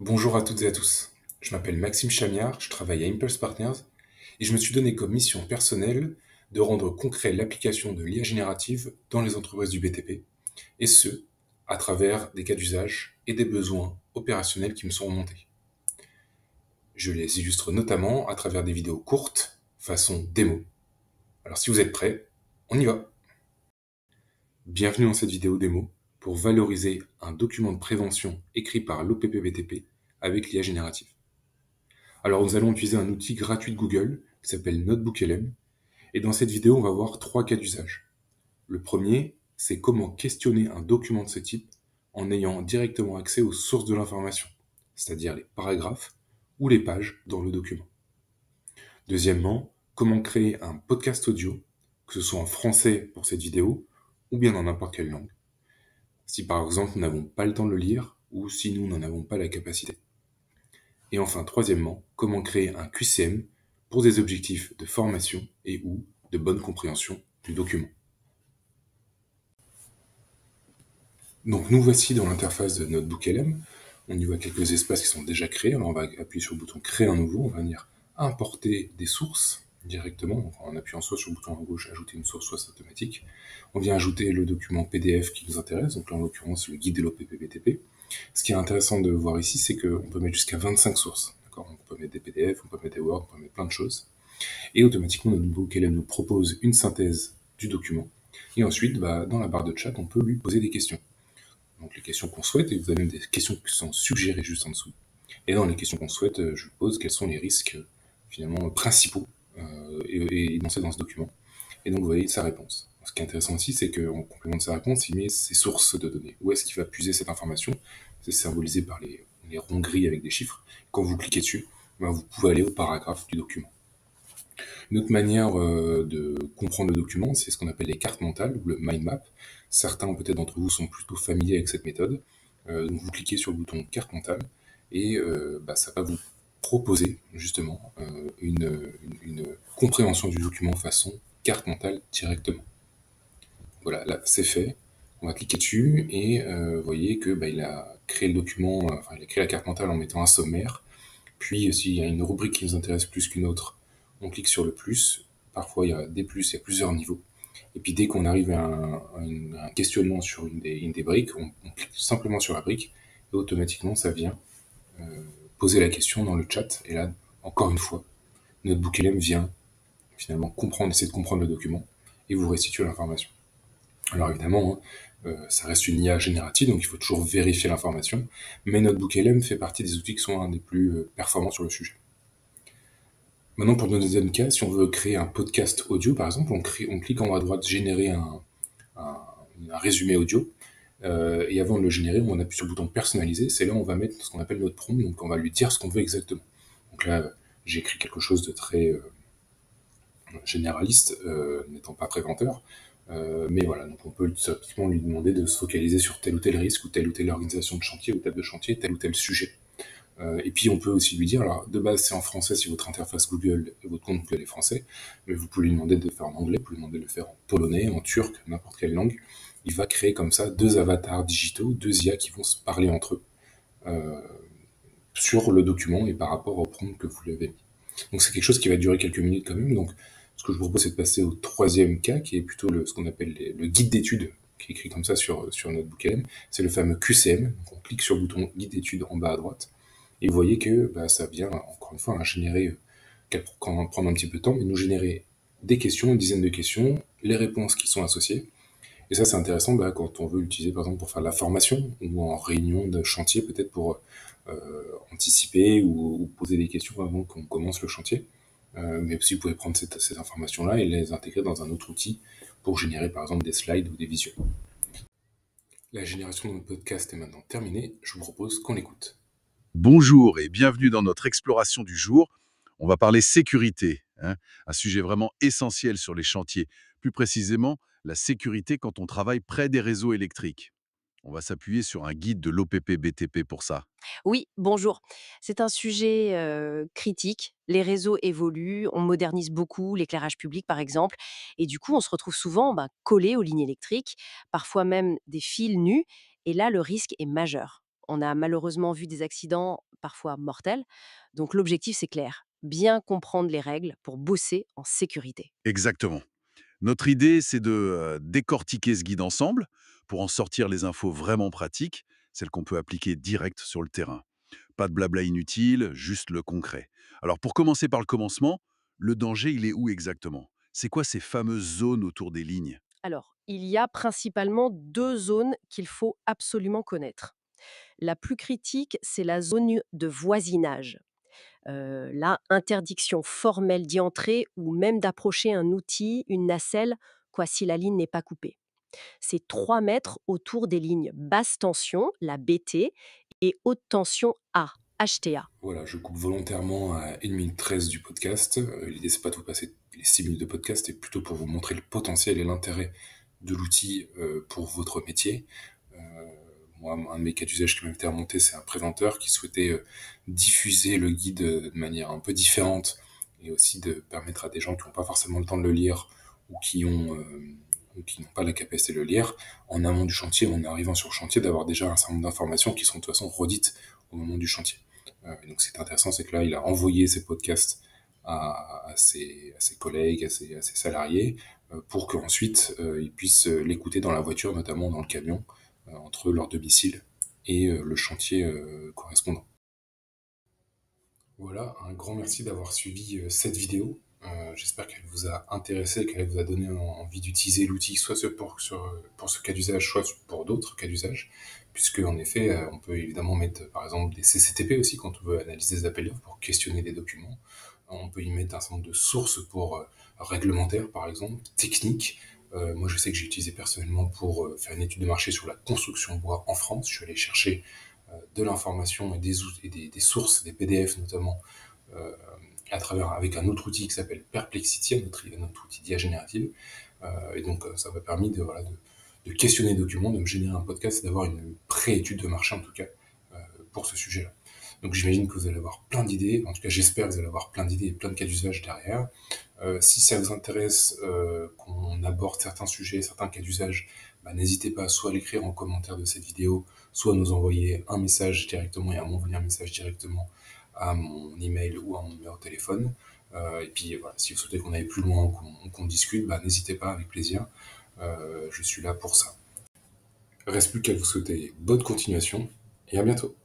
Bonjour à toutes et à tous. Je m'appelle Maxime Chamiard, je travaille à Impulse Partners et je me suis donné comme mission personnelle de rendre concret l'application de l'IA générative dans les entreprises du BTP, et ce, à travers des cas d'usage et des besoins opérationnels qui me sont remontés. Je les illustre notamment à travers des vidéos courtes, façon démo. Alors si vous êtes prêts, on y va. Bienvenue dans cette vidéo démo pour valoriser un document de prévention écrit par l'OPP-BTP avec l'IA générative. Alors nous allons utiliser un outil gratuit de Google qui s'appelle NotebookLM, et dans cette vidéo on va voir trois cas d'usage. Le premier, c'est comment questionner un document de ce type en ayant directement accès aux sources de l'information, c'est-à-dire les paragraphes ou les pages dans le document. Deuxièmement, comment créer un podcast audio, que ce soit en français pour cette vidéo ou bien dans n'importe quelle langue, si par exemple nous n'avons pas le temps de le lire ou si nous n'en avons pas la capacité. Et enfin, troisièmement, comment créer un QCM pour des objectifs de formation et ou de bonne compréhension du document. Donc nous voici dans l'interface de NotebookLM. On y voit quelques espaces qui sont déjà créés. Alors on va appuyer sur le bouton créer un nouveau. On va venir importer des sources directement. Donc en appuyant soit sur le bouton à gauche, ajouter une source, soit c'est automatique. On vient ajouter le document PDF qui nous intéresse. Donc là en l'occurrence le guide de l'OPP-BTP. Ce qui est intéressant de voir ici, c'est qu'on peut mettre jusqu'à 25 sources. D'accord, on peut mettre des PDF, on peut mettre des Word, on peut mettre plein de choses. Et automatiquement, notre NotebookLM nous propose une synthèse du document. Et ensuite, dans la barre de chat, on peut lui poser des questions. Donc les questions qu'on souhaite, et vous avez même des questions qui sont suggérées juste en dessous. Et dans les questions qu'on souhaite, je lui pose quels sont les risques finalement principaux énoncés dans ce document. Et donc vous voyez sa réponse. Ce qui est intéressant aussi, c'est qu'en complément de sa réponse, il met ses sources de données. Où est-ce qu'il va puiser cette information? C'est symbolisé par les ronds gris avec des chiffres. Quand vous cliquez dessus, vous pouvez aller au paragraphe du document. Une autre manière de comprendre le document, c'est ce qu'on appelle les cartes mentales ou le mind map. Certains peut-être d'entre vous sont plutôt familiers avec cette méthode. Donc vous cliquez sur le bouton carte mentale et ça va vous proposer justement une compréhension du document façon carte mentale directement. Voilà, là c'est fait. On va cliquer dessus et vous voyez que il a créé le document, il a créé la carte mentale en mettant un sommaire. Puis s'il y a une rubrique qui nous intéresse plus qu'une autre, on clique sur le plus. Parfois il y a des plus, il y a plusieurs niveaux. Et puis dès qu'on arrive à un questionnement sur une des briques, on clique simplement sur la brique et automatiquement ça vient poser la question dans le chat. Et là, encore une fois, NotebookLM vient finalement essayer de comprendre le document et vous restituer l'information. Alors évidemment, ça reste une IA générative, donc il faut toujours vérifier l'information, mais NotebookLM fait partie des outils qui sont un des plus performants sur le sujet. Maintenant, pour le deuxième cas, si on veut créer un podcast audio, par exemple, on clique en haut à droite, générer un résumé audio, et avant de le générer, on appuie sur le bouton personnaliser, c'est là où on va mettre ce qu'on appelle notre prompt, donc on va lui dire ce qu'on veut exactement. Donc là, j'ai écrit quelque chose de très généraliste, n'étant pas préventeur, mais voilà, donc on peut typiquement lui demander de se focaliser sur tel ou tel risque, ou telle organisation de chantier, ou table de chantier, tel ou tel sujet. Et puis on peut aussi lui dire, alors de base c'est en français si votre interface Google et votre compte Google est français, mais vous pouvez lui demander de le faire en anglais, vous pouvez lui demander de le faire en polonais, en turc, n'importe quelle langue. Il va créer comme ça deux avatars digitaux, deux IA qui vont se parler entre eux sur le document et par rapport au prompt que vous lui avez mis. Donc c'est quelque chose qui va durer quelques minutes quand même. Donc ce que je vous propose c'est de passer au troisième cas qui est plutôt ce qu'on appelle le guide d'études qui est écrit comme ça sur NotebookLM. C'est le fameux QCM. Donc on clique sur le bouton guide d'études en bas à droite. Et vous voyez que ça vient, encore une fois, générer, quand on va prendre un petit peu de temps, mais nous générer des questions, une dizaine de questions, les réponses qui sont associées. Et ça, c'est intéressant quand on veut l'utiliser, par exemple, pour faire de la formation ou en réunion de chantier, peut-être pour anticiper ou poser des questions avant qu'on commence le chantier. Mais aussi, vous pouvez prendre ces informations-là et les intégrer dans un autre outil pour générer, par exemple, des slides ou des visuels. La génération de notre podcast est maintenant terminée. Je vous propose qu'on l'écoute. Bonjour et bienvenue dans notre exploration du jour. On va parler sécurité, un sujet vraiment essentiel sur les chantiers. Plus précisément, la sécurité quand on travaille près des réseaux électriques. On va s'appuyer sur un guide de l'OPP-BTP pour ça. Oui, bonjour. C'est un sujet critique. Les réseaux évoluent, on modernise beaucoup l'éclairage public, par exemple, et du coup, on se retrouve souvent collé aux lignes électriques, parfois même des fils nus, et là, le risque est majeur. On a malheureusement vu des accidents parfois mortels. Donc l'objectif, c'est clair, bien comprendre les règles pour bosser en sécurité. Exactement. Notre idée, c'est de décortiquer ce guide ensemble pour en sortir les infos vraiment pratiques, celles qu'on peut appliquer direct sur le terrain. Pas de blabla inutile, juste le concret. Alors pour commencer par le commencement, le danger, il est où exactement? C'est quoi ces fameuses zones autour des lignes? Alors, il y a principalement deux zones qu'il faut absolument connaître. La plus critique, c'est la zone de voisinage. Là, interdiction formelle d'y entrer ou même d'approcher un outil, une nacelle, quoi, si la ligne n'est pas coupée. C'est 3 mètres autour des lignes basse tension, la BT, et haute tension A, HTA. Voilà, je coupe volontairement à 1 minute 13 du podcast. L'idée, c'est pas de vous passer les 6 minutes de podcast, c'est plutôt pour vous montrer le potentiel et l'intérêt de l'outil pour votre métier. Euh, Moi, un de mes cas d'usage qui m'avait été remonté, c'est un préventeur qui souhaitait diffuser le guide de manière un peu différente et aussi de permettre à des gens qui n'ont pas forcément le temps de le lire ou qui n'ont pas la capacité de le lire, en amont du chantier, en arrivant sur le chantier, d'avoir déjà un certain nombre d'informations qui sont de toute façon redites au moment du chantier. Et donc, c'est intéressant, c'est que là, il a envoyé ses podcasts à ses collègues, à ses salariés, pour qu'ensuite ils puissent l'écouter dans la voiture, notamment dans le camion, entre leur domicile et le chantier correspondant. Voilà, un grand merci d'avoir suivi cette vidéo. J'espère qu'elle vous a intéressé, qu'elle vous a donné envie d'utiliser l'outil, soit pour ce cas d'usage, soit pour d'autres cas d'usage, puisque en effet, on peut évidemment mettre par exemple des CCTP aussi quand on veut analyser des appels d'offres pour questionner des documents. On peut y mettre un certain nombre de sources pour réglementaires, par exemple, techniques. Moi, je sais que j'ai utilisé personnellement pour faire une étude de marché sur la construction bois en France. Je suis allé chercher de l'information et des sources, des PDF notamment, euh, avec un autre outil qui s'appelle Perplexity, un autre outil d'IA générative. Et donc, ça m'a permis de questionner les documents, de me générer un podcast et d'avoir une pré-étude de marché, en tout cas, pour ce sujet-là. Donc, j'imagine que vous allez avoir plein d'idées. En tout cas, j'espère que vous allez avoir plein d'idées et plein de cas d'usage derrière. Si ça vous intéresse qu'on aborde certains sujets, certains cas d'usage, bah, n'hésitez pas soit à l'écrire en commentaire de cette vidéo, soit à nous envoyer un message directement et à m'envoyer un message directement à mon email ou à mon numéro de téléphone. Et puis voilà, si vous souhaitez qu'on aille plus loin, qu'on discute, bah, n'hésitez pas, avec plaisir. Je suis là pour ça. Reste plus qu'à vous souhaiter bonne continuation et à bientôt.